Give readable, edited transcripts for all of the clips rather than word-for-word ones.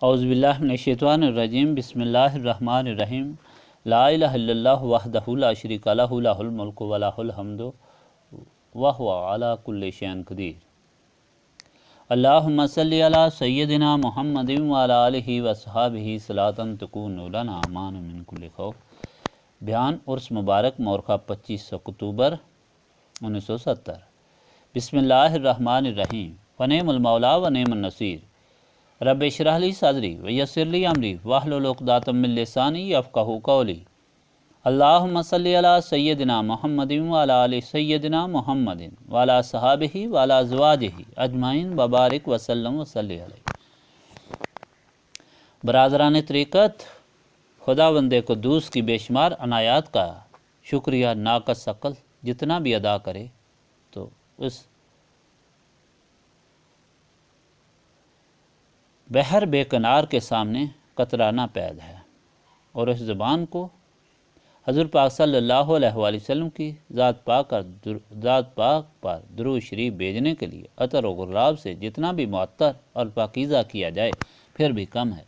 اعوذ باللہ من الشیطان الرجیم بسم اللہ الرحمن الرحیم لا الہ الا اللہ وحدہ لا شریک لہ لہ الملک و لہ الحمد وہو علی کل شیء قدیر۔ اللہم صلی علی سیدنا محمد وعلی آلہ وصحبہ صلاۃ تکون لنا امان من کل خوف۔ بیان عرس مبارک مورخہ 25 اکتوبر 1970۔ بسم اللہ الرحمن الرحیم ونعم المولا ونعم النصیر۔ رب اشرح لی صدری ویسر لی امری واحلل عقدۃ من لسانی یفقہوا قولی۔ اللہم صلی علی سیدنا محمد وعلی آل سیدنا محمد وعلی صحابہ وعلی ازواجہ اجمعین وبارک وسلم وصلی علیہ۔ برادران طریقت، خداوند قدوس کی بے شمار عنایات کا شکریہ ناقص عقل جتنا بھی ادا کرے تو اس بحر بے کنار کے سامنے قطرہ نہ پید ہے، اور اس زبان کو حضور پاک صلی اللہ علیہ وآلہ وسلم کی ذات پاک پر درود شریف بھیجنے کے لیے عطر و غراب سے جتنا بھی معطر اور پاکیزہ کیا جائے پھر بھی کم ہے،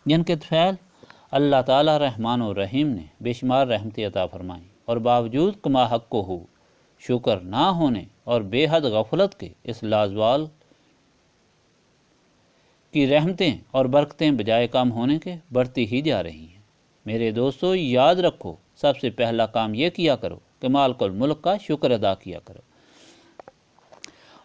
جن کے طفیل اللہ تعالی رحمان و رحیم نے بے شمار رحمتیں عطا فرمائیں، اور باوجود کما حق کو ہو شکر نہ ہونے اور بے حد غفلت کے اس لازوال کی رحمتیں اور برکتیں بجائے کم ہونے کے بڑھتی ہی جا رہی ہیں۔ میرے دوستو، یاد رکھو، سب سے پہلا کام یہ کیا کرو کہ مالک الملک کا شکر ادا کیا کرو،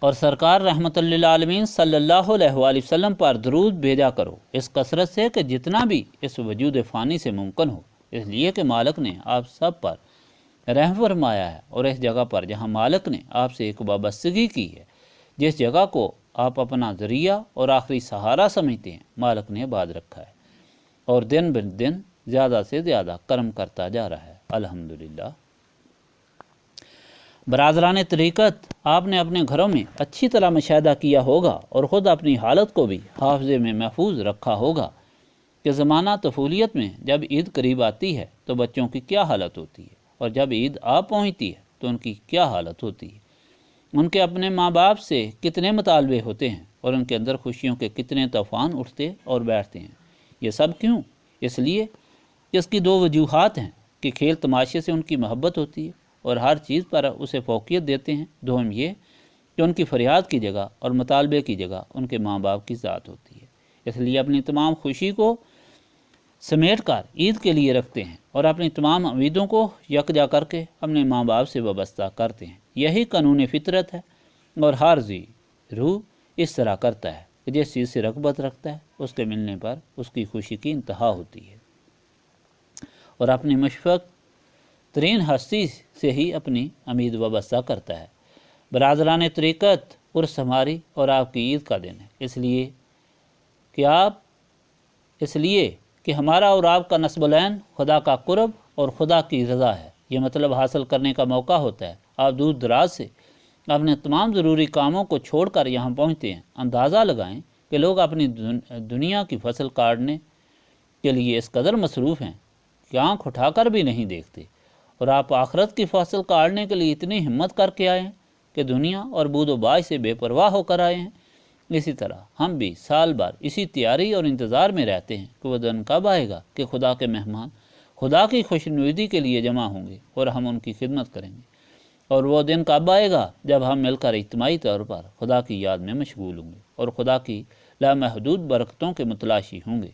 اور سرکار رحمت للعالمین صلی اللہ علیہ وآلہ وسلم پر درود بھیجا کرو اس کثرت سے کہ جتنا بھی اس وجود فانی سے ممکن ہو، اس لیے کہ مالک نے آپ سب پر رحم فرمایا ہے، اور اس جگہ پر جہاں مالک نے آپ سے ایک وابستگی کی ہے، جس جگہ کو آپ اپنا ذریعہ اور آخری سہارا سمجھتے ہیں، مالک نے آباد رکھا ہے، اور دن بہ دن زیادہ سے زیادہ کرم کرتا جا رہا ہے، الحمدللہ۔ برادران طریقت، آپ نے اپنے گھروں میں اچھی طرح مشاہدہ کیا ہوگا اور خود اپنی حالت کو بھی حافظے میں محفوظ رکھا ہوگا کہ زمانہ طفولیت میں جب عید قریب آتی ہے تو بچوں کی کیا حالت ہوتی ہے، اور جب عید آ پہنچتی ہے تو ان کی کیا حالت ہوتی ہے۔ ان کے اپنے ماں باپ سے کتنے مطالبے ہوتے ہیں، اور ان کے اندر خوشیوں کے کتنے طوفان اٹھتے اور بیٹھتے ہیں۔ یہ سب کیوں؟ اس لیے اس کی دو وجوہات ہیں کہ کھیل تماشے سے ان کی محبت ہوتی ہے اور ہر چیز پر اسے فوقیت دیتے ہیں۔ دوم یہ کہ ان کی فریاد کی جگہ اور مطالبے کی جگہ ان کے ماں باپ کی ذات ہوتی ہے، اس لیے اپنی تمام خوشی کو سمیٹ کر عید کے لیے رکھتے ہیں، اور اپنی تمام امیدوں کو یکجا کر کے اپنے ماں باپ سے وابستہ کرتے ہیں۔ یہی قانون فطرت ہے، اور ہر ذی روح اس طرح کرتا ہے کہ جس چیز سے رغبت رکھتا ہے اس کے ملنے پر اس کی خوشی کی انتہا ہوتی ہے، اور اپنی مشفق ترین ہستی سے ہی اپنی امید وابستہ کرتا ہے۔ برادران طریقت، عرس ہماری اور آپ کی عید کا دن ہے، اس لیے کہ ہمارا اور آپ کا نسب العین خدا کا قرب اور خدا کی رضا ہے، یہ مطلب حاصل کرنے کا موقع ہوتا ہے۔ آپ دور دراز سے اپنے تمام ضروری کاموں کو چھوڑ کر یہاں پہنچتے ہیں۔ اندازہ لگائیں کہ لوگ اپنی دنیا کی فصل کاٹنے کے لیے اس قدر مصروف ہیں کہ آنکھ اٹھا کر بھی نہیں دیکھتے، اور آپ آخرت کی فصل کاٹنے کے لیے اتنی ہمت کر کے آئے ہیں کہ دنیا اور بود و باش سے بے پرواہ ہو کر آئے ہیں۔ اسی طرح ہم بھی سال بھر اسی تیاری اور انتظار میں رہتے ہیں کہ وہ دن کب آئے گا کہ خدا کے مہمان خدا کی خوشنودی کے لیے جمع ہوں گے اور ہم ان کی خدمت کریں گے، اور وہ دن کب آئے گا جب ہم مل کر اجتماعی طور پر خدا کی یاد میں مشغول ہوں گے اور خدا کی لامحدود برکتوں کے متلاشی ہوں گے،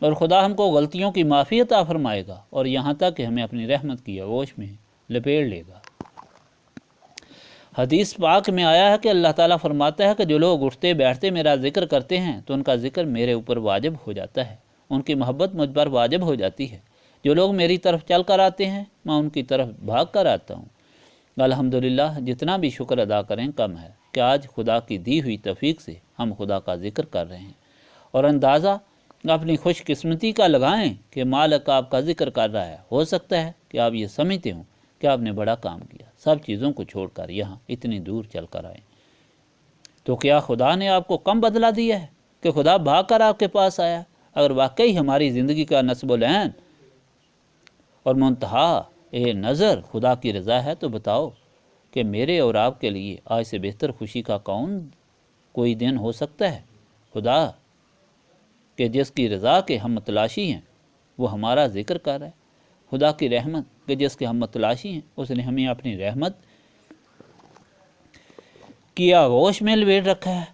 اور خدا ہم کو غلطیوں کی معافی عطا فرمائے گا، اور یہاں تک کہ ہمیں اپنی رحمت کی آغوش میں لپیٹ لے گا۔ حدیث پاک میں آیا ہے کہ اللہ تعالیٰ فرماتا ہے کہ جو لوگ اٹھتے بیٹھتے میرا ذکر کرتے ہیں تو ان کا ذکر میرے اوپر واجب ہو جاتا ہے، ان کی محبت مجھ پر واجب ہو جاتی ہے۔ جو لوگ میری طرف چل کر آتے ہیں میں ان کی طرف بھاگ کر آتا ہوں۔ الحمدللہ، جتنا بھی شکر ادا کریں کم ہے کہ آج خدا کی دی ہوئی توفیق سے ہم خدا کا ذکر کر رہے ہیں، اور اندازہ اپنی خوش قسمتی کا لگائیں کہ مالک آپ کا ذکر کر رہا ہے۔ ہو سکتا ہے کہ آپ یہ سمجھتے ہوں کہ آپ نے بڑا کام کیا، سب چیزوں کو چھوڑ کر یہاں اتنی دور چل کر آئے، تو کیا خدا نے آپ کو کم بدلہ دیا ہے کہ خدا بھاگ کر آپ کے پاس آیا؟ اگر واقعی ہماری زندگی کا نسب العین اور منتہا نظر خدا کی رضا ہے تو بتاؤ کہ میرے اور آپ کے لیے آج سے بہتر خوشی کا کوئی دن ہو سکتا ہے؟ خدا کہ جس کی رضا کے ہم متلاشی ہیں وہ ہمارا ذکر کر رہا ہے، خدا کی رحمت کہ جس کے ہم متلاشی ہیں اس نے ہمیں اپنی رحمت کی آغوش میں لپیٹ رکھا ہے۔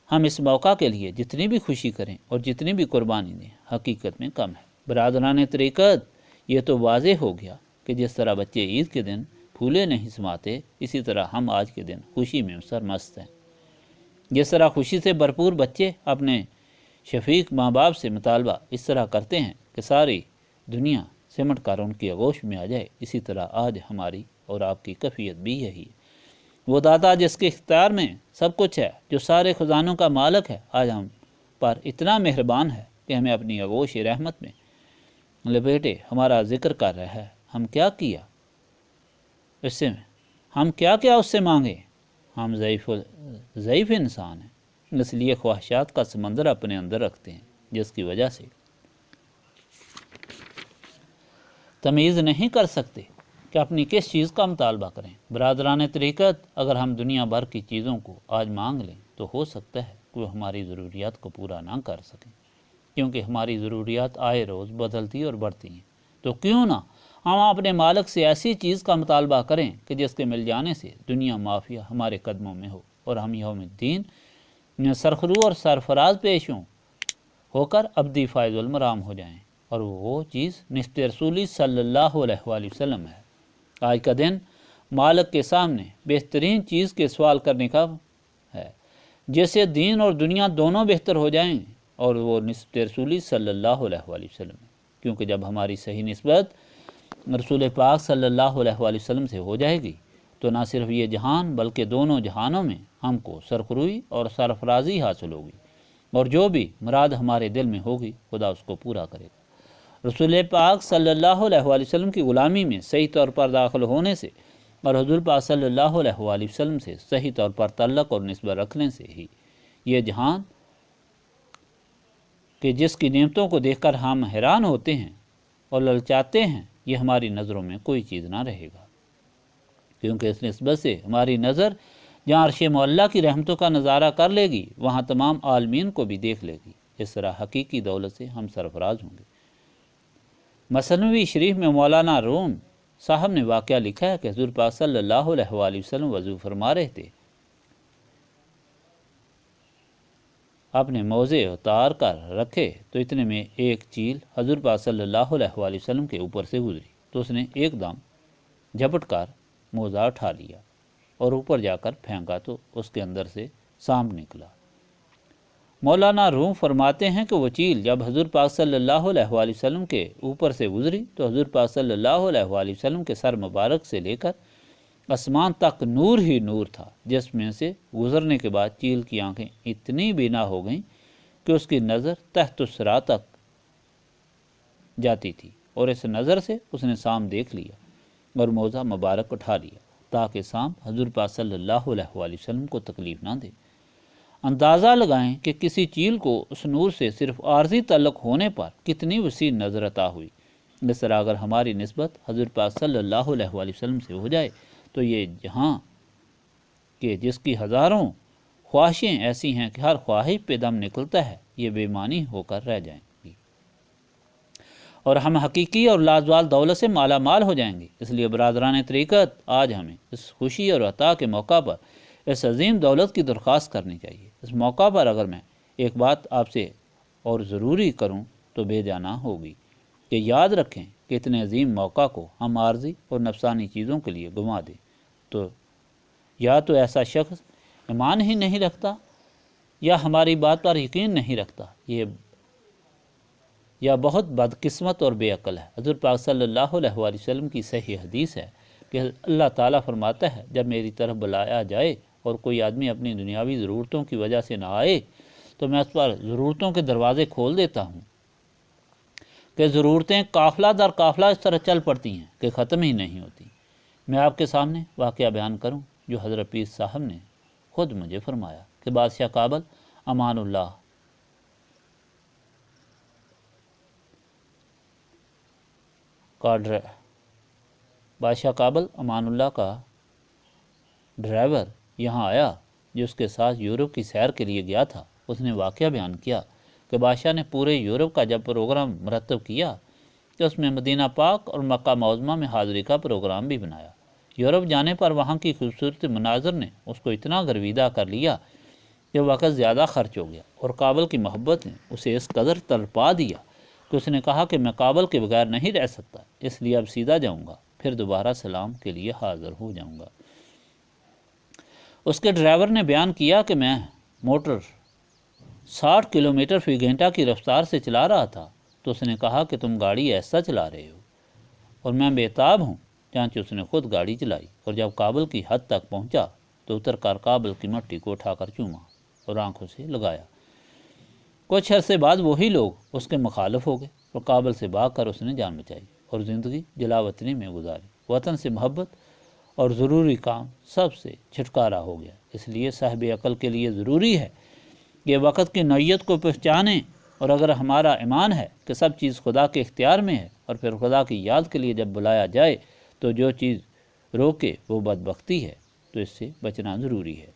ہم اس موقع کے لیے جتنی بھی خوشی کریں اور جتنی بھی قربانی دیں حقیقت میں کم ہے۔ برادران طریقت، یہ تو واضح ہو گیا کہ جس طرح بچے عید کے دن پھولے نہیں سماتے، اسی طرح ہم آج کے دن خوشی میں سرمست ہیں۔ جس طرح خوشی سے بھرپور بچے اپنے شفیق ماں باپ سے مطالبہ اس طرح کرتے ہیں کہ ساری دنیا سمٹ کر ان کی آغوش میں آ جائے، اسی طرح آج ہماری اور آپ کی کیفیت بھی یہی ہے۔ وہ داتا جس کے اختیار میں سب کچھ ہے، جو سارے خزانوں کا مالک ہے، آج ہم پر اتنا مہربان ہے کہ ہمیں اپنی آغوش رحمت میں لپیٹے ہمارا ذکر کر رہا ہے۔ ہم کیا کیا اس سے ہم کیا اس سے مانگے؟ ہم ضعیف انسان ہیں، اس لیے خواہشات کا سمندر اپنے اندر رکھتے ہیں، جس کی وجہ سے تمیز نہیں کر سکتے کہ اپنی کس چیز کا مطالبہ کریں۔ برادران طریقت، اگر ہم دنیا بھر کی چیزوں کو آج مانگ لیں تو ہو سکتا ہے کہ وہ ہماری ضروریات کو پورا نہ کر سکیں، کیونکہ ہماری ضروریات آئے روز بدلتی اور بڑھتی ہیں۔ تو کیوں نہ ہم اپنے مالک سے ایسی چیز کا مطالبہ کریں کہ جس کے مل جانے سے دنیا مافیا ہمارے قدموں میں ہو اور ہم یوم الدین میں سرخرو اور سرفراز پیش ہو کر ابدی فائز المرام ہو جائیں، اور وہ چیز نسبت رسولی صلی اللہ علیہ وآلہ وسلم ہے۔ آج کا دن مالک کے سامنے بہترین چیز کے سوال کرنے کا ہے، جیسے دین اور دنیا دونوں بہتر ہو جائیں، اور وہ نسبت رسولی صلی اللہ علیہ وآلہ وسلم ہے، کیونکہ جب ہماری صحیح نسبت رسول پاک صلی اللہ علیہ وآلہ وسلم سے ہو جائے گی تو نہ صرف یہ جہان بلکہ دونوں جہانوں میں ہم کو سرخروئی اور سرفرازی حاصل ہوگی، اور جو بھی مراد ہمارے دل میں ہوگی خدا اس کو پورا کرے گا۔ رسول پاک صلی اللہ علیہ وآلہ وسلم کی غلامی میں صحیح طور پر داخل ہونے سے اور حضور پاک صلی اللہ علیہ وآلہ وسلم سے صحیح طور پر تعلق اور نسبت رکھنے سے ہی یہ جہان کہ جس کی نعمتوں کو دیکھ کر ہم حیران ہوتے ہیں اور للچاتے ہیں، یہ ہماری نظروں میں کوئی چیز نہ رہے گا، کیونکہ اس نسبت سے ہماری نظر جہاں عرش معلیٰ کی رحمتوں کا نظارہ کر لے گی وہاں تمام عالمین کو بھی دیکھ لے گی۔ اس طرح حقیقی دولت سے ہم سرفراز ہوں گے۔ مثنوی شریف میں مولانا روم صاحب نے واقعہ لکھا ہے کہ حضور پاک صلی اللہ علیہ وآلہ وسلم وضو فرما رہے تھے، اپنے موزے اتار کر رکھے تو اتنے میں ایک چیل حضور پاک صلی اللہ علیہ وآلہ وسلم کے اوپر سے گزری، تو اس نے ایک دم جھپٹ کر موزہ اٹھا لیا اور اوپر جا کر پھینکا تو اس کے اندر سے سانپ نکلا۔ مولانا روم فرماتے ہیں کہ وہ چیل جب حضور پاک صلی اللہ علیہ وآلہ وسلم کے اوپر سے گزری تو حضور پاک صلی اللہ علیہ وآلہ وسلم کے سر مبارک سے لے کر آسمان تک نور ہی نور تھا، جس میں سے گزرنے کے بعد چیل کی آنکھیں اتنی بینا ہو گئیں کہ اس کی نظر تحت الثری تک جاتی تھی، اور اس نظر سے اس نے سانپ دیکھ لیا اور موزہ مبارک اٹھا لیا تاکہ سانپ حضور پاک صلی اللہ علیہ وآلہ وسلم کو تکلیف نہ دے۔ اندازہ لگائیں کہ کسی چیل کو اس نور سے صرف عارضی تعلق ہونے پر کتنی وسیع نظر عطا ہوئی۔ اس طرح اگر ہماری نسبت حضور پاک صلی اللہ علیہ وآلہ وسلم سے ہو جائے تو یہ جہاں کہ جس کی ہزاروں خواہشیں ایسی ہیں کہ ہر خواہش پہ دم نکلتا ہے، یہ بے معنی ہو کر رہ جائیں گی، اور ہم حقیقی اور لازوال دولت سے مالا مال ہو جائیں گے۔ اس لیے برادران طریقت، آج ہمیں اس خوشی اور عطا کے موقع پر اس عظیم دولت کی درخواست کرنی چاہیے۔ اس موقع پر اگر میں ایک بات آپ سے اور ضروری کروں تو بے جانا ہوگی کہ یاد رکھیں کہ اتنے عظیم موقع کو ہم عارضی اور نفسانی چیزوں کے لیے گنوا دیں تو یا تو ایسا شخص ایمان ہی نہیں رکھتا یا ہماری بات پر یقین نہیں رکھتا، یا بہت بدقسمت اور بے عقل ہے۔ حضور پاک صلی اللہ علیہ وآلہ وسلم کی صحیح حدیث ہے کہ اللہ تعالیٰ فرماتا ہے، جب میری طرف بلایا جائے اور کوئی آدمی اپنی دنیاوی ضرورتوں کی وجہ سے نہ آئے تو میں اس پر ضرورتوں کے دروازے کھول دیتا ہوں کہ ضرورتیں قافلہ در قافلہ اس طرح چل پڑتی ہیں کہ ختم ہی نہیں ہوتی۔ میں آپ کے سامنے واقعہ بیان کروں جو حضرت پیر صاحب نے خود مجھے فرمایا کہ بادشاہ کابل امان اللہ کا ڈرائیور یہاں آیا جو اس کے ساتھ یورپ کی سیر کے لیے گیا تھا۔ اس نے واقعہ بیان کیا کہ بادشاہ نے پورے یورپ کا جب پروگرام مرتب کیا تو اس میں مدینہ پاک اور مکہ معظمہ میں حاضری کا پروگرام بھی بنایا۔ یورپ جانے پر وہاں کی خوبصورت مناظر نے اس کو اتنا گرویدہ کر لیا کہ وقت زیادہ خرچ ہو گیا، اور کابل کی محبت نے اسے اس قدر تڑپا دیا کہ اس نے کہا کہ میں کابل کے بغیر نہیں رہ سکتا، اس لیے اب سیدھا جاؤں گا، پھر دوبارہ سلام کے لیے حاضر ہو جاؤں گا۔ اس کے ڈرائیور نے بیان کیا کہ میں موٹر 60 کلومیٹر فی گھنٹہ کی رفتار سے چلا رہا تھا، تو اس نے کہا کہ تم گاڑی ایسا چلا رہے ہو، اور میں بےتاب ہوں۔ چانچہ اس نے خود گاڑی چلائی، اور جب کابل کی حد تک پہنچا تو اتر کر کابل کی مٹی کو اٹھا کر چوما اور آنکھوں سے لگایا۔ کچھ عرصے بعد وہی لوگ اس کے مخالف ہو گئے، اور کابل سے بھاگ کر اس نے جان بچائی اور زندگی جلاوطنی میں گزاری۔ وطن سے محبت اور ضروری کام سب سے چھٹکارا ہو گیا۔ اس لیے صاحب عقل کے لیے ضروری ہے کہ وقت کی نوعیت کو پہچانیں، اور اگر ہمارا ایمان ہے کہ سب چیز خدا کے اختیار میں ہے، اور پھر خدا کی یاد کے لیے جب بلایا جائے تو جو چیز روکے وہ بدبختی ہے، تو اس سے بچنا ضروری ہے۔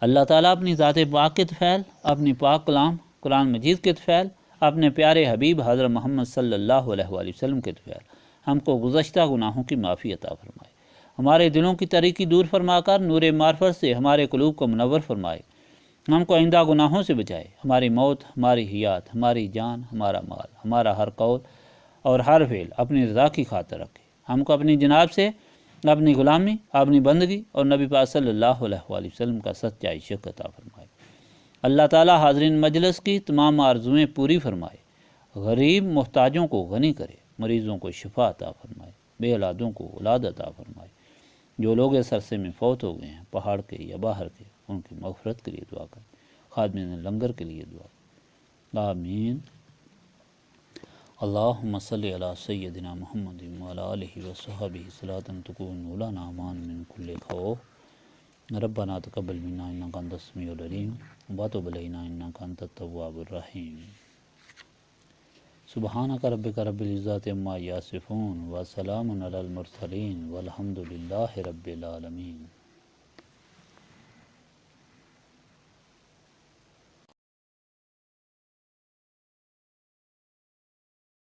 اللہ تعالیٰ اپنی ذات پاک کے طفیل، اپنی پاک کلام قرآن مجید کے طفیل، اپنے پیارے حبیب حضرت محمد صلی اللہ علیہ وآلہ وسلم کے طفیل ہم کو گزشتہ گناہوں کی معافی عطا فرمائے، ہمارے دلوں کی تاریکی دور فرما کر نور معرفت سے ہمارے قلوب کو منور فرمائے، ہم کو آئندہ گناہوں سے بچائے، ہماری موت، ہماری حیات، ہماری جان، ہمارا مال، ہمارا ہر قول اور ہر فعل اپنی رضا کی خاطر رکھے، ہم کو اپنی جناب سے اپنی غلامی، اپنی بندگی اور نبی پاک صلی اللہ علیہ وآلہ وسلم کا سچا عشق عطا فرمائے۔ اللہ تعالیٰ حاضرین مجلس کی تمام آرزوئیں پوری فرمائے، غریب محتاجوں کو غنی کرے، مریضوں کو شفا عطا فرمائے، بے اولادوں کو اولاد عطا فرمائے، جو لوگ اس عرصے میں فوت ہو گئے ہیں پہاڑ کے یا باہر کے، ان کی مغفرت کے لیے دعا کریں، خادمین لنگر کے لیے دعا کریں، آمین۔ اللہم صلی علی سیدنا محمد وعلی آلہ وصحبہ صلاۃ تکون لنا امان من کل خوف، ربنا تقبل منا انک انت السمیع العلیم وتب علینا انک انت التواب الرحیم۔ سبحانک ربک رب العزۃ عما یصفون وسلام علی المرسلین والحمد للہ رب العالمین۔